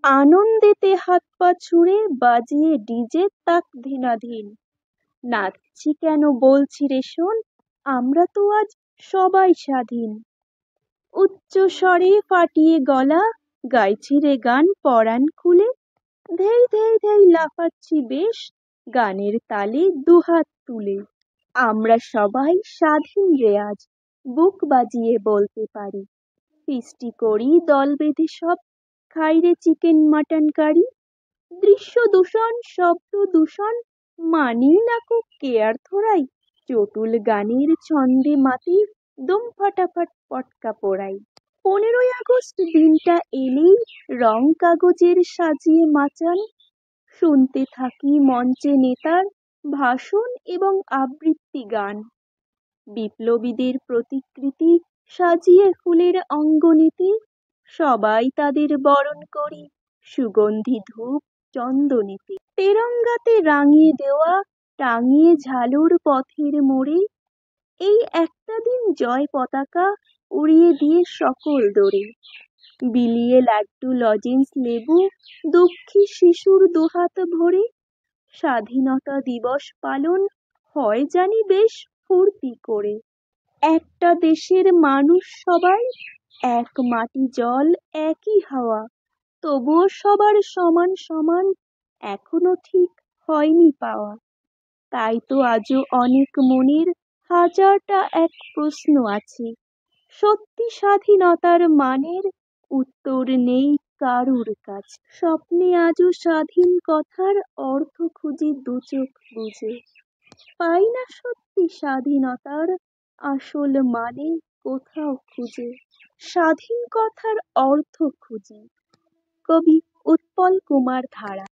আনন্দেতে হাত পা ছুড়ে বাজিয়ে ডিজে তাক ধিনাধিন। নাচছি কেন বলছি রে শোন, আমরা তো আজ সবাই স্বাধীন। উচ্চ স্বরে ফাটিয়ে গলা গাইছি রে গান পরাণ খুলে। ধেই ধেই ধেই লাফাচ্ছি বেশ গানের তালে দুহাত তুলে। আমরা সবাই স্বাধীন রে আজ, বুক বাজিয়ে বলতে পারি। ফিস্টি করি দল বেঁধে সব, খাই রে চিকেন মাটন কারি। দৃশ্য দূষণ, শব্দ দূষণ, মানি না কো কেয়ার থোড়াই। চটুল গানের ছন্দে মাতি দম ফাটাফাট পটকা পোড়াই। 15ই আগস্ট দিনটা এলেই রং কাগজের সাজিয়ে মাচান। শুনতে থাকি মঞ্চে নেতার ভাষণ এবং আবৃত্তি গান। বিপ্লবীদের প্রতিকৃতি সাজিয়ে ফুলের অঙ্গনেতে সবাই তাদের বরণ করি সুগন্ধি ধূপ চন্দনেতে। তেরঙ্গাতে রাঙিয়ে দেওয়া টাঙিয়ে ঝালুর পথের মোড়ে, এই একটা দিন জয় পতাকা উড়িয়ে দিয়ে সকল দোরে। বিলিয়ে লাড্ডু লজেন্স লেবু দুঃখী শিশুর দুহাত ভরে। স্বাধীনতা দিবস পালন হয় জানি বেশ ফুর্তি করে। একটা দেশের মানুষ সবাই, এক মাটি জল একই হাওয়া, তবুও সবার সমান সমান এখনো ঠিক হয়নি পাওয়া। তাই তো আজও অনেক মনের হাজারটা এক প্রশ্ন আছে। সত্যি স্বাধীনতার মানের উত্তর নেই কারুর কাছে। স্বপ্নে আজও স্বাধীন কথার অর্থ খুঁজি দুচোখ বুজে। পাই না সত্যি স্বাধীনতার আসল মানে কোথাও খুঁজে। স্বাধীন কথার অর্থ খুঁজি। কবি উৎপল কুমার ধারা।